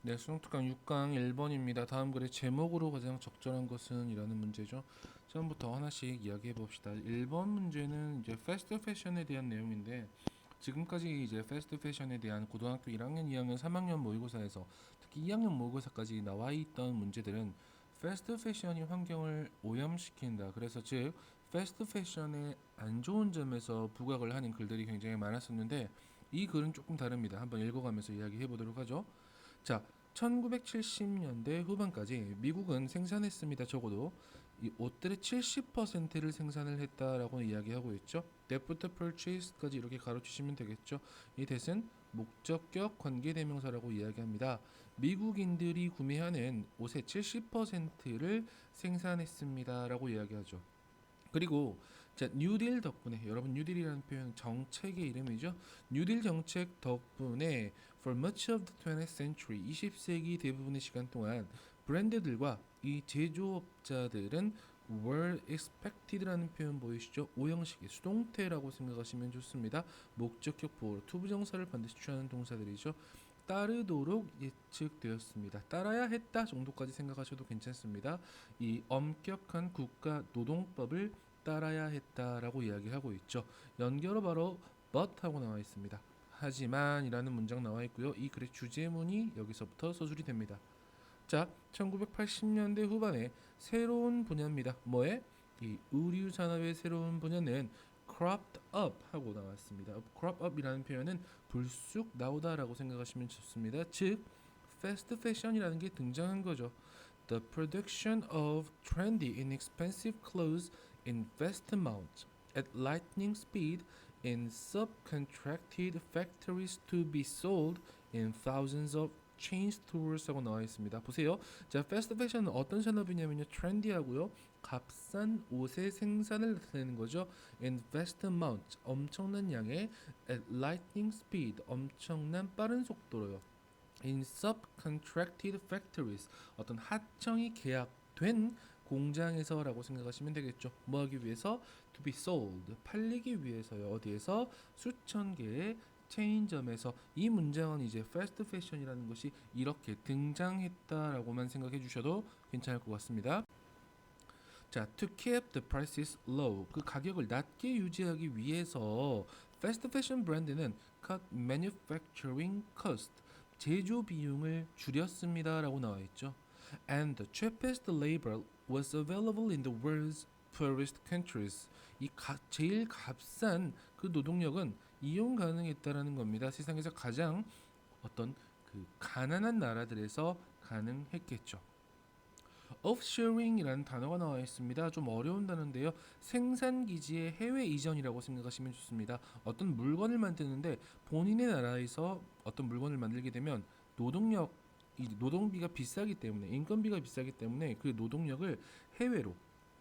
네, 수능특강 6강 1번입니다. 다음 글의 제목으로 가장 적절한 것은 이라는 문제죠. 처음부터 하나씩 이야기해 봅시다. 1번 문제는 이제 패스트 패션에 대한 내용인데 지금까지 이제 패스트 패션에 대한 고등학교 1학년, 2학년, 3학년 모의고사에서 특히 2학년 모의고사까지 나와 있던 문제들은 패스트 패션이 환경을 오염시킨다. 그래서 즉 패스트 패션의 안 좋은 점에서 부각을 하는 글들이 굉장히 많았었는데 이 글은 조금 다릅니다. 한번 읽어가면서 이야기해 보도록 하죠. 자, 1970년대 후반까지 미국은 생산했습니다. 적어도 이 옷들의 70%를 생산을 했다라고 이야기하고 있죠. Depth purchase까지 이렇게 가로치시면 되겠죠. 이 that은 목적격 관계대명사라고 이야기합니다. 미국인들이 구매하는 옷의 70%를 생산했습니다라고 이야기하죠. 그리고 자, 뉴딜 덕분에 여러분 뉴딜이라는 표현 정책의 이름이죠. 뉴딜 정책 덕분에 for much of the 20th century 20세기 대부분의 시간 동안 브랜드들과 이 제조업자들은 were expected라는 표현 보이시죠? 오형식의 수동태라고 생각하시면 좋습니다. 목적격 보호 투부정사를 반드시 취하는 동사들이죠. 따르도록 예측되었습니다. 따라야 했다 정도까지 생각하셔도 괜찮습니다. 이 엄격한 국가 노동법을 따라야 했다라고 이야기하고 있죠. 연결어 바로 but 하고 나와 있습니다. 하지만이라는 문장 나와 있고요. 이 글의 주제문이 여기서부터 서술이 됩니다. 자, 1980년대 후반에 새로운 분야입니다. 뭐에? 이 의류 산업의 새로운 분야는 cropped up 하고 나왔습니다. crop up이라는 표현은 불쑥 나오다라고 생각하시면 좋습니다. 즉, fast fashion이라는 게 등장한 거죠. The production of trendy, inexpensive clothes in vast amounts at lightning speed in subcontracted factories to be sold in thousands of chain stores라고 나와 있습니다. 보세요. 자, 패스트 패션은 어떤 산업이냐면요, 트렌디하고요, 값싼 옷의 생산을 나타내는 거죠. In vast amount, 엄청난 양의 at lightning speed, 엄청난 빠른 속도로요. In subcontracted factories, 어떤 하청이 계약된 공장에서라고 생각하시면 되겠죠. 뭐 하기 위해서? To be sold, 팔리기 위해서요. 어디에서? 수천 개의 체인점에서. 이 문장은 이제 패스트 패션이라는 것이 이렇게 등장했다라고만 생각해 주셔도 괜찮을 것 같습니다. 자, to keep the prices low, 그 가격을 낮게 유지하기 위해서 패스트 패션 브랜드는 cut manufacturing cost, 제조 비용을 줄였습니다라고 나와 있죠. And the cheapest labor was available in the world's poorest countries. 제일 값싼 그 노동력은 이용 가능했다라는 겁니다. 세상에서 가장 어떤 그 가난한 나라들에서 가능했겠죠. offshoring이라는 단어가 나와 있습니다. 좀 어려운 단어인데요. 생산 기지의 해외 이전이라고 생각하시면 좋습니다. 어떤 물건을 만드는데 본인의 나라에서 어떤 물건을 만들게 되면 이 노동비가 비싸기 때문에, 인건비가 비싸기 때문에 그 노동력을 해외로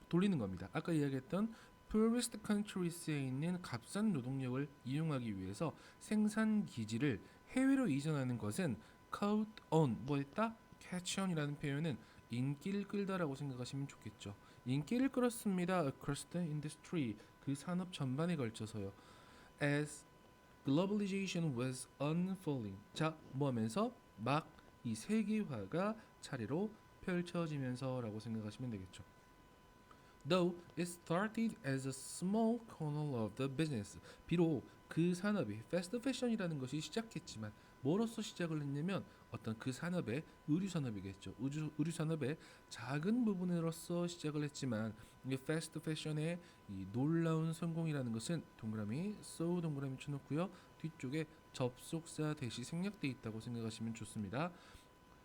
돌리는 겁니다. 아까 이야기했던 poorest countries에 있는 값싼 노동력을 이용하기 위해서 생산 기지를 해외로 이전하는 것은 caught on, 뭐 했다? catch on이라는 표현은 인기를 끌다라고 생각하시면 좋겠죠. 인기를 끌었습니다. across the industry, 그 산업 전반에 걸쳐서요. as globalization was unfolding. 자, 뭐 하면서? 막 이 세계화가 차례로 펼쳐지면서라고 생각하시면 되겠죠. Though it started as a small kernel of the business. 비록 그 산업이 패스트 패션이라는 것이 시작했지만 뭐로서 시작을 했냐면 어떤 그 산업의 의류 산업이겠죠. 의류 산업의 작은 부분으로서 시작을 했지만 이게 패스트 패션의 이 놀라운 성공이라는 것은 동그라미, so 동그라미 쳐놓고요. 뒤쪽에 접속사 대시 생략돼 있다고 생각하시면 좋습니다.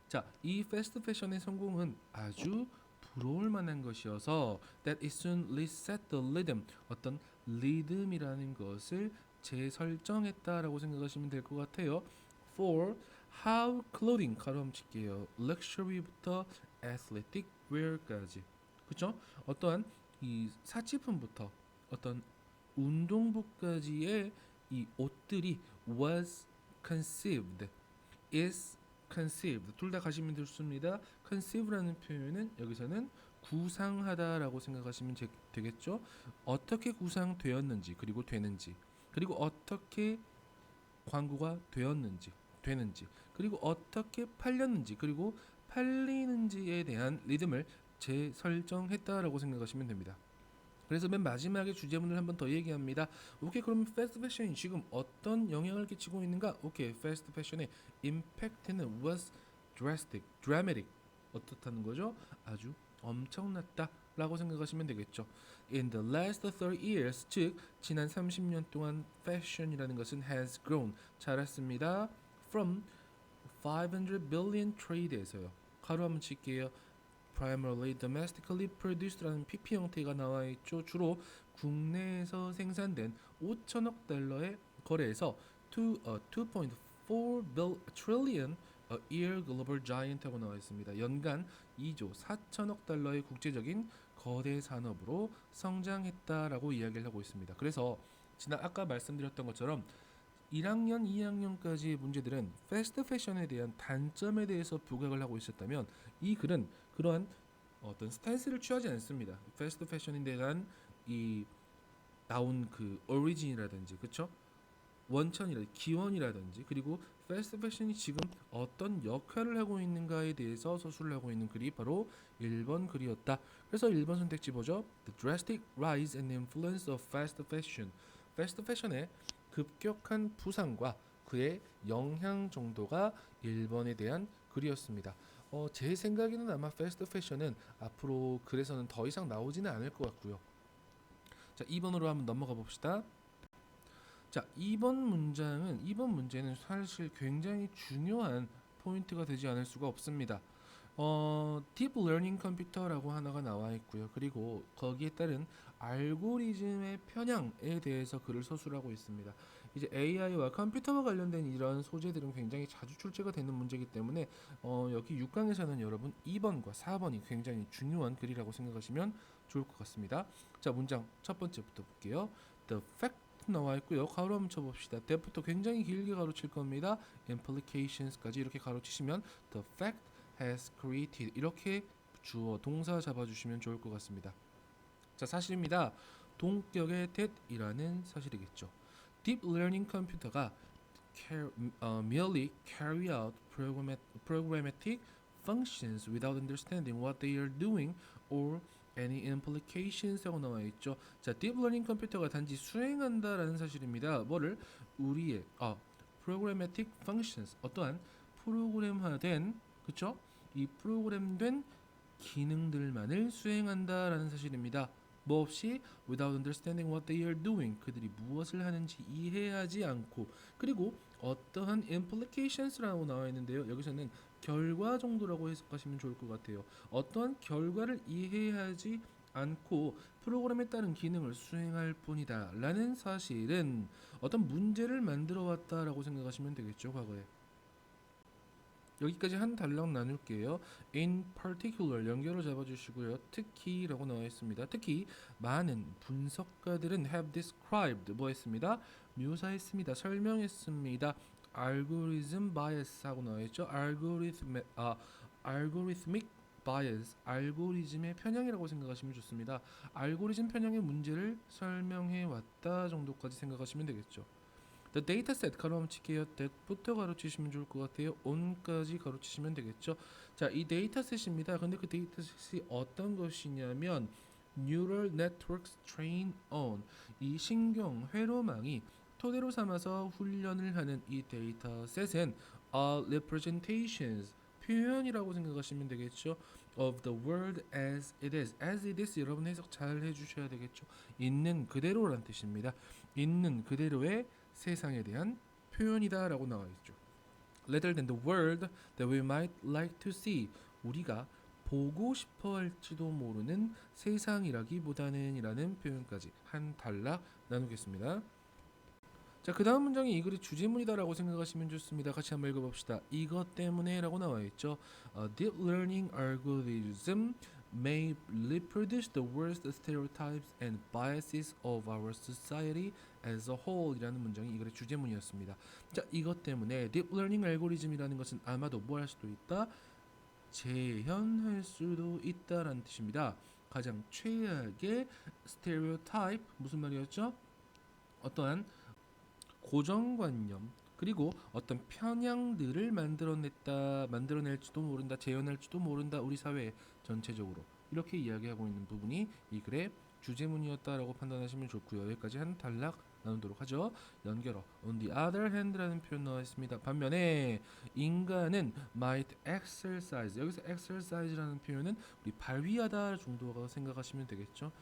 자, 이 패스트 패션의 성공은 아주 부러울 만한 것이어서 that it soon reset the rhythm, 어떤 리듬이라는 것을 재설정했다라고 생각하시면 될 것 같아요. For how clothing 가로함칠게요. luxury부터 athletic wear까지, 그렇죠? 어떠한 이 사치품부터 어떤 운동복까지의 이 옷들이 was conceived, is conceived, 둘 다 가시면 좋습니다. conceive라는 표현은 여기서는 구상하다라고 생각하시면 되겠죠. 어떻게 구상되었는지, 그리고 되는지, 그리고 어떻게 광고가 되었는지, 되는지, 그리고 어떻게 팔렸는지, 그리고 팔리는지에 대한 리듬을 재설정했다라고 생각하시면 됩니다. 그래서 맨 마지막에 주제문을 한번 더 얘기합니다. 오케이, 그럼 패스트 패션이 지금 어떤 영향을 끼치고 있는가? 오케이, 패스트 패션의 임팩트는 was drastic, dramatic. 어떻다는 거죠? 아주 엄청났다라고 생각하시면 되겠죠. In the last 30 years, 즉 지난 30년 동안 fashion이라는 것은 has grown, 자랐습니다. From 500 billion trade에서요. 가로 한번 칠게요. primarily domestically produced라는 PP 형태가 나와 있죠. 주로 국내에서 생산된 5천억 달러의 거래에서 to a 2.4 trillion a year global giant하고 나와 있습니다. 연간 2조 4천억 달러의 국제적인 거대 산업으로 성장했다라고 이야기를 하고 있습니다. 그래서 지난 아까 말씀드렸던 것처럼 1학년, 2학년까지의 문제들은 패스트 패션에 대한 단점에 대해서 부각을 하고 있었다면 이 글은 그러한 어떤 스탠스를 취하지 않습니다. 패스트 패션에 대한 이 나온 그 오리진이라든지 그쵸? 원천이라든지 기원이라든지 그리고 패스트 패션이 지금 어떤 역할을 하고 있는가에 대해서 서술을 하고 있는 글이 바로 1번 글이었다. 그래서 1번 선택지 보죠. The drastic rise and influence of fast fashion. 패스트 패션의 급격한 부상과 그의 영향 정도가 1번에 대한 글이었습니다. 제 생각에는 아마 패스트 패션은 앞으로 글에서는 더 이상 나오지는 않을 것 같고요. 자, 2번으로 한번 넘어가 봅시다. 자, 2번 문제는 사실 굉장히 중요한 포인트가 되지 않을 수가 없습니다. 딥 러닝 컴퓨터라고 하나가 나와 있고요. 그리고 거기에 따른 알고리즘의 편향에 대해서 글을 서술하고 있습니다. 이제 AI와 컴퓨터와 관련된 이런 소재들은 굉장히 자주 출제가 되는 문제이기 때문에 여기 6강에서는 여러분 2번과 4번이 굉장히 중요한 글이라고 생각하시면 좋을 것 같습니다. 자, 문장 첫 번째부터 볼게요. The fact 나와 있고요. 가로 한번 쳐봅시다. that부터 굉장히 길게 가로칠 겁니다. implications까지 이렇게 가로치시면 the fact has created 이렇게 주어 동사 잡아주시면 좋을 것 같습니다. 자, 사실입니다. 동격의 that이라는 사실이겠죠. Deep Learning 컴퓨터가 merely carry out programmatic functions without understanding what they are doing or any implications 하고 나와 있죠. 자, Deep Learning 컴퓨터가 단지 수행한다라는 사실입니다. 뭐를? 우리의 programmatic functions 어떠한 프로그램화된 그쵸? 이 프로그램된 기능들만을 수행한다라는 사실입니다. 뭐 없이 without understanding what they are doing 그들이 무엇을 하는지 이해하지 않고 그리고 어떠한 implications라고 나와 있는데요. 여기서는 결과 정도라고 해석하시면 좋을 것 같아요. 어떠한 결과를 이해하지 않고 프로그램에 따른 기능을 수행할 뿐이다 라는 사실은 어떤 문제를 만들어 왔다라고 생각하시면 되겠죠. 과거에 여기까지 한 단락 나눌게요. In particular 연결을 잡아주시고요. 특히라고 나와 있습니다. 특히 많은 분석가들은 have described 뭐 했습니다? 묘사했습니다. 설명했습니다. algorithm bias 하고 나와 있죠. algorithmic bias 알고리즘의 편향이라고 생각하시면 좋습니다. 알고리즘 편향의 문제를 설명해 왔다 정도까지 생각하시면 되겠죠. The dataset 가로치기요. that부터 가로치시면 좋을 것 같아요. on까지 가로치시면 되겠죠. 자, 이 데이터셋입니다. 근데 그 데이터셋이 어떤 것이냐면 neural networks train on 이 신경 회로망이 토대로 삼아서 훈련을 하는 이 데이터셋은 representations 표현이라고 생각하시면 되겠죠. of the world as it is 여러분 해석 잘 해주셔야 되겠죠. 있는 그대로란 뜻입니다. 있는 그대로의 세상에 대한 표현이다라고 나와 있죠. Rather than the world that we might like to see 우리가 보고 싶어 할지도 모르는 세상이라기보다는 이라는 표현까지 한 단락 나누겠습니다. 자, 그 다음 문장이 이 글의 주제문이다라고 생각하시면 좋습니다. 같이 한번 읽어봅시다. 이것 때문에 라고 나와 있죠. Deep learning algorithm may reproduce the worst stereotypes and biases of our society as a whole 이라는 문장이 이 글의 주제문이었습니다. 자, 이것 때문에 Deep learning algorithm이라는 것은 아마도 뭐 할 수도 있다? 재현할 수도 있다라는 뜻입니다. 가장 최악의 stereotype 무슨 말이었죠? 어떠한 고정관념, 그리고 어떤 편향들을 만들어낼지도 모른다, 재현할지도 모른다, 우리 사회 전체적으로 이렇게 이야기하고 있는 부분이 이 글의 주제문이었다라고 판단하시면 좋고요. 여기까지 한 단락 나누도록 하죠. 연결어 on the other hand라는 표현 나와 있습니다. 반면에 인간은 might exercise, 여기서 exercise라는 표현은 우리 발휘하다 정도가 생각하시면 되겠죠.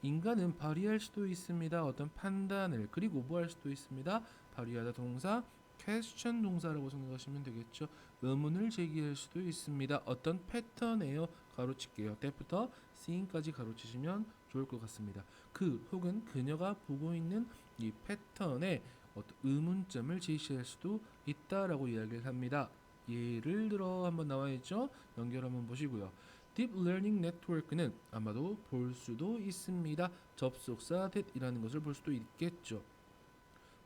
인간은 발휘할 수도 있습니다. 어떤 판단을. 그리고 뭐 할 수도 있습니다. 발휘하다 동사 question 동사라고 생각하시면 되겠죠. 의문을 제기할 수도 있습니다. 어떤 패턴에요. 가로칠게요. 때부터 seeing까지 가로치시면 좋을 것 같습니다. 그 혹은 그녀가 보고 있는 이 패턴에 어떤 의문점을 제시할 수도 있다라고 이야기를 합니다. 예를 들어 한번 나와 있죠. 연결 한번 보시고요. Deep Learning Network는 아마도 볼 수도 있습니다. 접속사 that이라는 것을 볼 수도 있겠죠.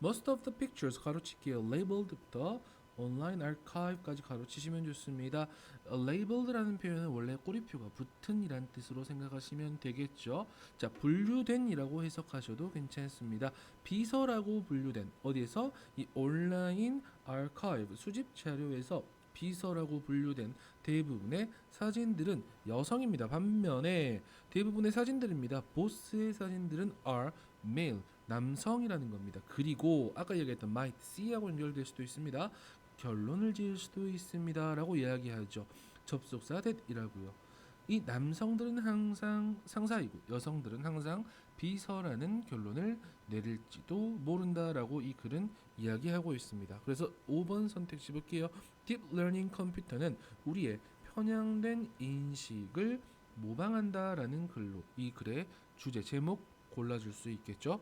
Most of the pictures 가로치기에 labelled부터 online archive까지 가로치시면 좋습니다. labelled라는 표현은 원래 꼬리표가 붙은이란 뜻으로 생각하시면 되겠죠. 자, 분류된이라고 해석하셔도 괜찮습니다. 비서라고 분류된 어디에서 이 온라인 archive 수집 자료에서 비서라고 분류된 대부분의 사진들은 여성입니다. 반면에 대부분의 사진들입니다. 보스의 사진들은 are male 남성이라는 겁니다. 그리고 아까 얘기했던 might see하고 연결될 수도 있습니다. 결론을 지을 수도 있습니다. 라고 이야기하죠. 접속사 that이라고요. 이 남성들은 항상 상사이고 여성들은 항상 비서라는 결론을 내릴지도 모른다라고 이 글은 이야기하고 있습니다. 그래서 5번 선택지 볼게요. Deep Learning 컴퓨터는 우리의 편향된 인식을 모방한다라는 글로 이 글의 주제 제목 골라줄 수 있겠죠.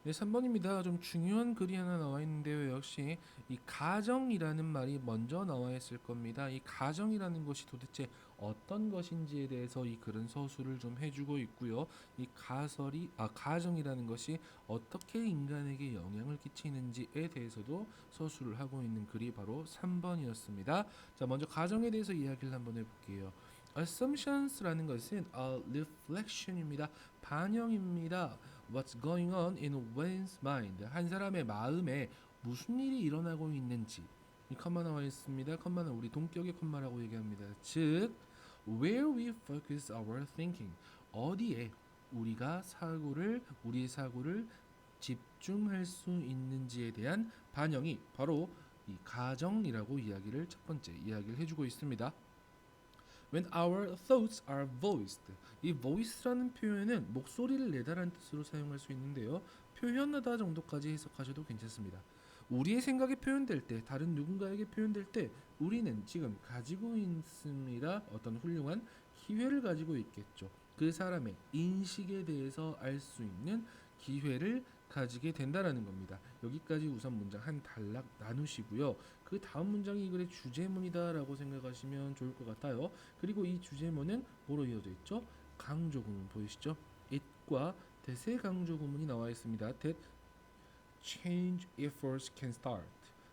네, 3번입니다. 좀 중요한 글이 하나 나와 있는데요. 역시 이 가정이라는 말이 먼저 나와 있을 겁니다. 이 가정이라는 것이 도대체 어떤 것인지에 대해서 이 글은 서술을 좀 해주고 있고요. 이 가정이라는 것이 어떻게 인간에게 영향을 끼치는지에 대해서도 서술을 하고 있는 글이 바로 3번이었습니다. 자, 먼저 가정에 대해서 이야기를 한번 해볼게요. Assumptions라는 것은 a reflection입니다. 반영입니다. What's going on in one's mind? 한 사람의 마음에 무슨 일이 일어나고 있는지. 이 컴마 나와 있습니다. 컴마는 우리 동격의 컴마라고 얘기합니다. 즉, where we focus our thinking. 어디에 우리의 사고를 집중할 수 있는지에 대한 반영이 바로 이 가정이라고 이야기를 첫 번째 이야기를 해주고 있습니다. When our thoughts are voiced. 이 voice라는 표현은 목소리를 내다라는 뜻으로 사용할 수 있는데요. 표현하다 정도까지 해석하셔도 괜찮습니다. 우리의 생각이 표현될 때, 다른 누군가에게 표현될 때 우리는 지금 가지고 있습니다. 어떤 훌륭한 기회를 가지고 있겠죠. 그 사람의 인식에 대해서 알 수 있는 기회를 가지게 된다라는 겁니다. 여기까지 우선 문장 한 단락 나누시고요. 그 다음 문장이 이 글의 주제문이다라고 생각하시면 좋을 것 같아요. 그리고 이 주제문은 뭐로 이어져 있죠? 강조구문 보이시죠? it과 that의 강조구문이 나와 있습니다. that change efforts can start.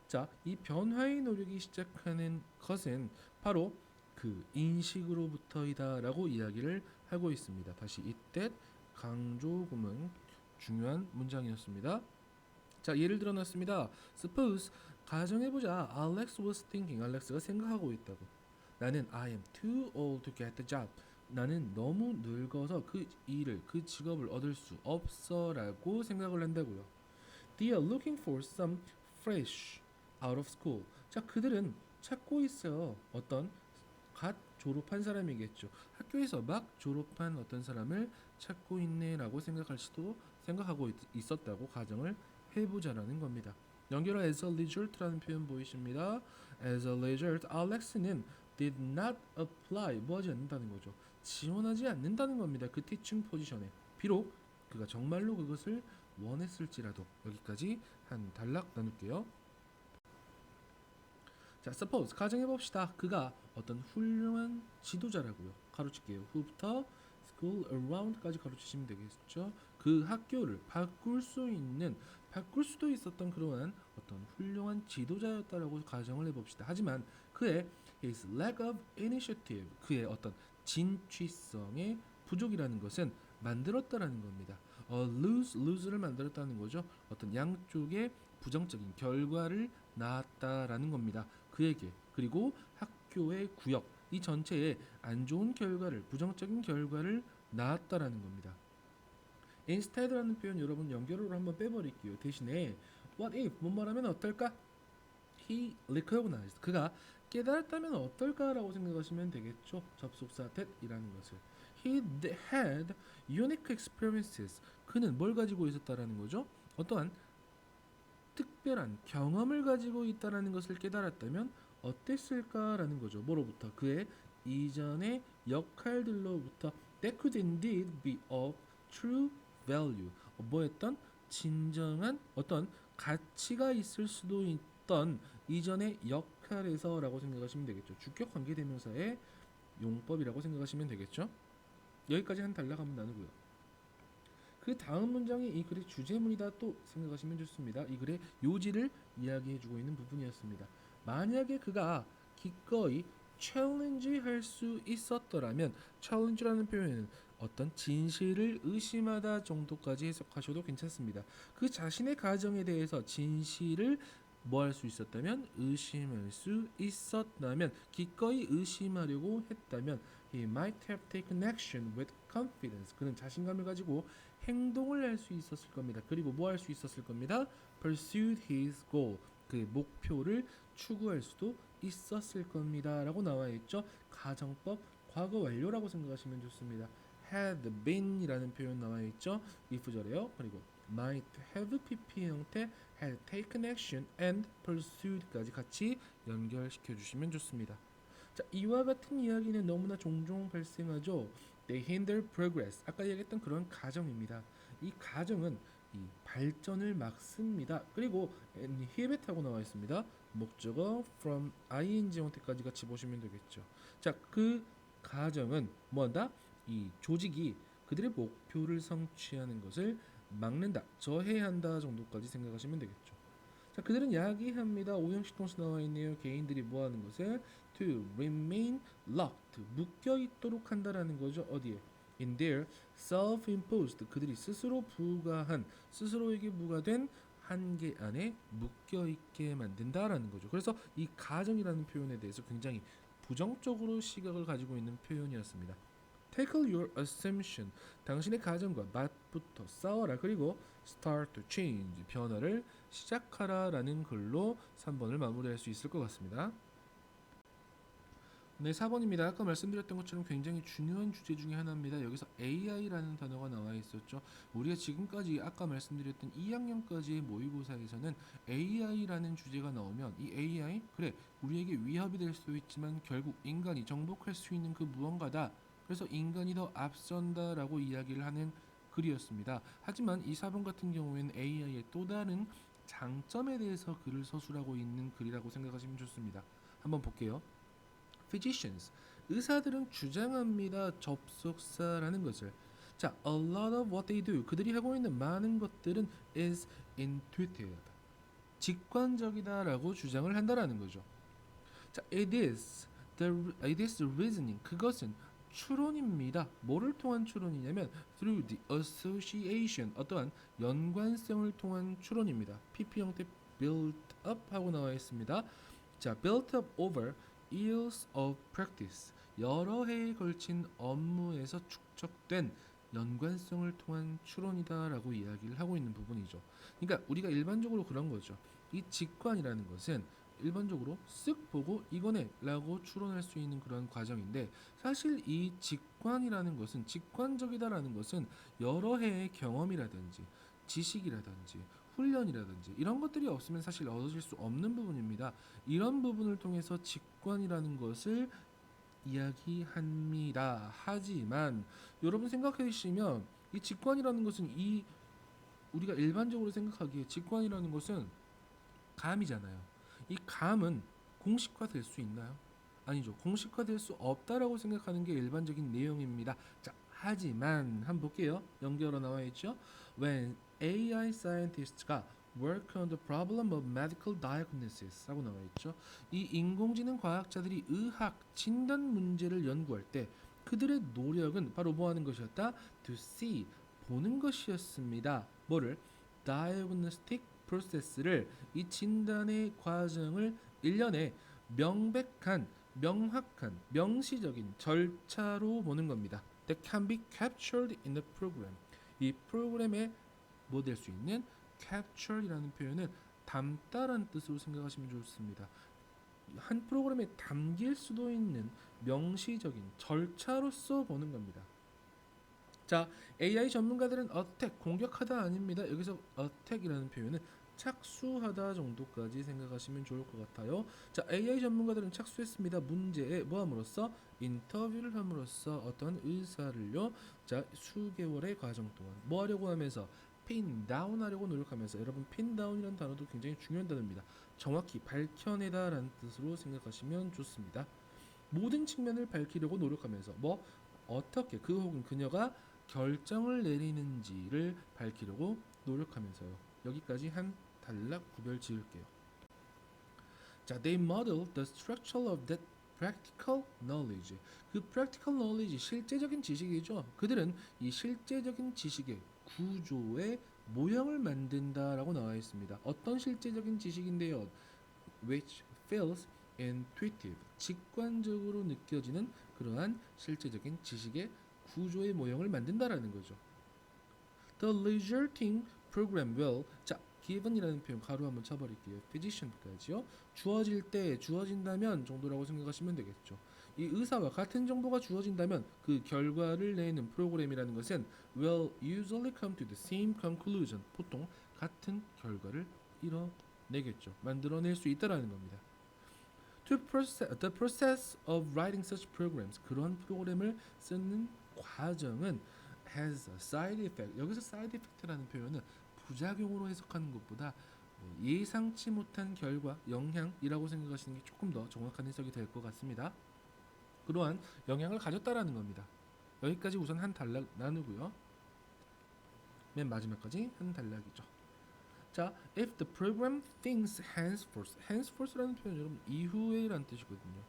자, 이 변화의 노력이 시작하는 것은 바로 그 인식으로부터이다라고 이야기를 하고 있습니다. 다시 이 that 강조구문 중요한 문장이었습니다. 자, 예를 들어놨습니다. Suppose 가정해보자. Alex was thinking. 알렉스가 생각하고 있다고. 나는 I am too old to get the job. 나는 너무 늙어서 그 직업을 얻을 수 없어라고 생각을 한다고요. They are looking for some fresh out of school. 자, 그들은 찾고 있어요. 어떤 갓 졸업한 사람이겠죠. 학교에서 막 졸업한 어떤 사람을 찾고 있네라고 생각하고 있었다고 가정을 해보자라는 겁니다. 연결어 as a result라는 표현 보이십니다. As a result, Alex는 did not apply, 뭐하지 않는다는 거죠. 지원하지 않는다는 겁니다. 그 teaching 포지션에. 비록 그가 정말로 그것을 원했을지라도. 여기까지 한 단락 나눌게요. 자, suppose 가정해봅시다. 그가 어떤 훌륭한 지도자라고요. 가로칠게요. who부터 school around까지 가로치시면 되겠죠. 그 학교를 바꿀 수도 있었던 그러한 어떤 훌륭한 지도자였다라고 가정을 해봅시다. 하지만 그의 his lack of initiative, 그의 어떤 진취성의 부족이라는 것은 만들었다라는 겁니다. lose를 만들었다는 거죠. 어떤 양쪽의 부정적인 결과를 낳았다라는 겁니다. 그에게 그리고 학교의 구역 이 전체에 안 좋은 결과를 부정적인 결과를 낳았다라는 겁니다. instead라는 표현 여러분 연결어로 한번 빼버릴게요. 대신에 what if 뭐라면 어떨까? He recognized 그가 깨달았다면 어떨까라고 생각하시면 되겠죠. 접속사 that이라는 것을 He had unique experiences 그는 뭘 가지고 있었다라는 거죠. 어떠한 특별한 경험을 가지고 있다라는 것을 깨달았다면 어땠을까라는 거죠. 뭐로부터 그의 이전의 역할들로부터 that could indeed be of true value 뭐였던 진정한 어떤 가치가 있을 수도 있던 이전의 역할에서라고 생각하시면 되겠죠. 주격 관계대명사의 용법이라고 생각하시면 되겠죠. 여기까지 한 단락 한번 나누고요. 그 다음 문장이 이 글의 주제문이다 또 생각하시면 좋습니다. 이 글의 요지를 이야기해주고 있는 부분이었습니다. 만약에 그가 기꺼이 챌린지 할 수 있었더라면 챌린지라는 표현은 어떤 진실을 의심하다 정도까지 해석하셔도 괜찮습니다. 그 자신의 가정에 대해서 진실을 뭐 할 수 있었다면 의심할 수 있었다면 기꺼이 의심하려고 했다면 he might have taken action with confidence 그는 자신감을 가지고 행동을 할 수 있었을 겁니다. 그리고 뭐 할 수 있었을 겁니다. pursued his goal 그의 목표를 추구할 수도 있었을 겁니다. 라고 나와 있죠. 가정법 과거 완료라고 생각하시면 좋습니다. had been 이라는 표현 나와 있죠. if절에요. 그리고 might have pp 형태 had taken action and pursued까지 같이 연결시켜 주시면 좋습니다. 자, 이와 같은 이야기는 너무나 종종 발생하죠. They hinder progress. 아까 얘기했던 그런 가정입니다. 이 가정은 이 발전을 막습니다. 그리고 inhibit하고 나와 있습니다. 목적어 from ing 형태까지 같이 보시면 되겠죠. 자, 그 가정은 뭐한다? 이 조직이 그들의 목표를 성취하는 것을 막는다, 저해한다 정도까지 생각하시면 되겠죠. 자, 그들은 야기합니다. 오형식 동사 나와 있네요. 개인들이 뭐 하는 것을 to remain locked 묶여 있도록 한다라는 거죠. 어디에? in their self-imposed 그들이 스스로 부과한 스스로에게 부과된 한계 안에 묶여 있게 만든다라는 거죠. 그래서 이 가정이라는 표현에 대해서 굉장히 부정적으로 시각을 가지고 있는 표현이었습니다. Tackle your assumption. 당신의 가정과 맞부터 싸워라. 그리고 start to change. 변화를 시작하라라는 글로 3번을 마무리할 수 있을 것 같습니다. 네, 4번입니다. 아까 말씀드렸던 것처럼 굉장히 중요한 주제 중에 하나입니다. 여기서 AI라는 단어가 나와 있었죠. 우리가 지금까지 아까 말씀드렸던 2학년까지의 모의고사에서는 AI라는 주제가 나오면 이 AI, 그래, 우리에게 위협이 될 수도 있지만 결국 인간이 정복할 수 있는 그 무언가다. 그래서 인간이 더 앞선다라고 이야기를 하는 글이었습니다. 하지만 이 4번 같은 경우에는 AI의 또 다른 장점에 대해서 글을 서술하고 있는 글이라고 생각하시면 좋습니다. 한번 볼게요. physicians 의사들은 주장합니다. 접속사라는 것을. 자, a lot of what they do 그들이 하고 있는 많은 것들은 is intuitive 직관적이다라고 주장을 한다라는 거죠. 자, it is the reasoning 그것은 추론입니다. 뭐를 통한 추론이냐면 through the association 어떠한 연관성을 통한 추론입니다. PP 형태 built up 하고 나와 있습니다. 자, built up over years of practice 여러 해에 걸친 업무에서 축적된 연관성을 통한 추론이다라고 이야기를 하고 있는 부분이죠. 그러니까 우리가 일반적으로 그런 거죠. 이 직관이라는 것은 일반적으로 쓱 보고 이거네 라고 추론할 수 있는 그런 과정인데 사실 이 직관이라는 것은 직관적이다라는 것은 여러 해의 경험이라든지 지식이라든지 훈련이라든지 이런 것들이 없으면 사실 얻어질 수 없는 부분입니다. 이런 부분을 통해서 직관이라는 것을 이야기합니다. 하지만 여러분 생각해 주시면 이 직관이라는 것은 이 우리가 일반적으로 생각하기에 직관이라는 것은 감이잖아요. 이 감은 공식화될 수 있나요? 아니죠. 공식화될 수 없다라고 생각하는 게 일반적인 내용입니다. 자, 하지만 한번 볼게요. 연결어 나와 있죠. When AI scientists가 work on the problem of medical diagnosis 라고 나와 있죠. 이 인공지능 과학자들이 의학 진단 문제를 연구할 때 그들의 노력은 바로 뭐 하는 것이었다? To see 보는 것이었습니다. 뭐를? diagnostic process를 이 진단의 과정을 일련의 명백한, 명확한, 명시적인 절차로 보는 겁니다. That can be captured in the program. 이 프로그램에 뭐 될 수 있는 capture이라는 표현은 담다라는 뜻으로 생각하시면 좋습니다. 한 프로그램에 담길 수도 있는 명시적인 절차로서 보는 겁니다. 자, AI 전문가들은 attack, 공격하다 아닙니다. 여기서 attack이라는 표현은 착수하다 정도까지 생각하시면 좋을 것 같아요. 자, AI 전문가들은 착수했습니다. 문제에 뭐 함으로써? 인터뷰를 함으로써 어떤 의사를요. 자, 수개월의 과정 동안 뭐 하려고 하면서? 핀 다운 하려고 노력하면서. 여러분, 핀 다운이라는 단어도 굉장히 중요한 단어입니다. 정확히 밝혀내다라는 뜻으로 생각하시면 좋습니다. 모든 측면을 밝히려고 노력하면서 뭐 어떻게 그 혹은 그녀가 결정을 내리는지를 밝히려고 노력하면서요. 여기까지 한 단락 구별 지을게요. 자, they model the structure of that practical knowledge. 그 practical knowledge, 실제적인 지식이죠. 그들은 이 실제적인 지식의 구조의 모형을 만든다라고 나와 있습니다. 어떤 실제적인 지식인데요? which feels intuitive. 직관적으로 느껴지는 그러한 실제적인 지식의 구조의 모형을 만든다라는 거죠. The resulting program will, 자, given이라는 표현 가로 한번 쳐버릴게요. physician까지요. 주어질 때, 주어진다면 정도라고 생각하시면 되겠죠. 이 의사와 같은 정보가 주어진다면 그 결과를 내는 프로그램이라는 것은 will usually come to the same conclusion. 보통 같은 결과를 이뤄내겠죠. 만들어낼 수 있다라는 겁니다. The process of writing such programs, 그런 프로그램을 쓰는 과정은 has a side effect. 여기서 side effect라는 표현은 부작용으로 해석하는 것보다 예상치 못한 결과, 영향이라고 생각하시는 게 조금 더 정확한 해석이 될 것 같습니다. 그러한 영향을 가졌다라는 겁니다. 여기까지 우선 한 단락 나누고요. 맨 마지막까지 한 단락이죠. 자, if the program thinks henceforth, henceforth라는 표현 여러분 이후에라는 뜻이거든요.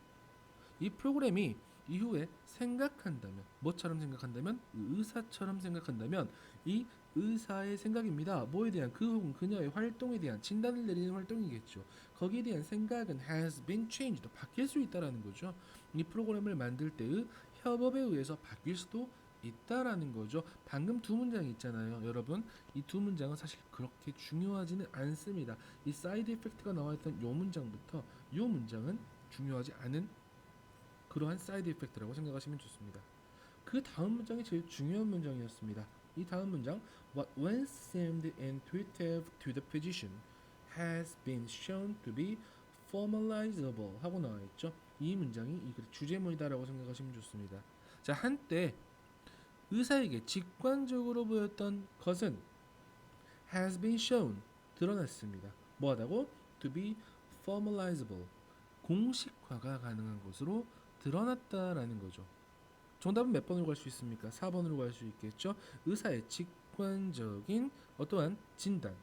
이 프로그램이 이후에 생각한다면, 뭐처럼 생각한다면? 의사처럼 생각한다면 이 의사의 생각입니다. 뭐에 대한 그 혹은 그녀의 활동에 대한 진단을 내리는 활동이겠죠. 거기에 대한 생각은 has been changed, 바뀔 수 있다라는 거죠. 이 프로그램을 만들 때의 협업에 의해서 바뀔 수도 있다라는 거죠. 방금 두 문장 있잖아요, 여러분. 이 두 문장은 사실 그렇게 중요하지는 않습니다. 이 사이드 이펙트가 나와있던 요 문장부터 요 문장은 중요하지 않은 그러한 사이드 이펙트라고 생각하시면 좋습니다. 그 다음 문장이 제일 중요한 문장이었습니다. 이 다음 문장, what once seemed intuitive to the physician has been shown to be formalizable 하고 나와 있죠. 이 문장이 이 글의 주제문이다라고 생각하시면 좋습니다. 자, 한때 의사에게 직관적으로 보였던 것은 has been shown, 드러났습니다. 뭐하다고? to be formalizable, 공식화가 가능한 것으로 드러났다라는 거죠. 정답은 몇 번으로 갈 수 있습니까? 4번으로 갈 수 있겠죠. 의사의 직관적인 어떠한 진단,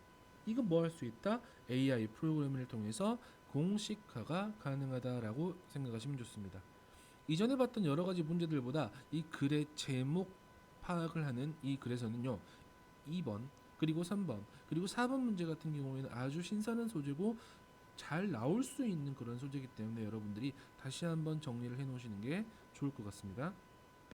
이건 뭐 할 수 있다? AI 프로그램을 통해서 공식화가 가능하다라고 생각하시면 좋습니다. 이전에 봤던 여러 가지 문제들보다 이 글의 제목 파악을 하는 이 글에서는요, 2번 그리고 3번 그리고 4번 문제 같은 경우에는 아주 신선한 소재고 잘 나올 수 있는 그런 소재이기 때문에 여러분들이 다시 한번 정리를 해 놓으시는 게 좋을 것 같습니다.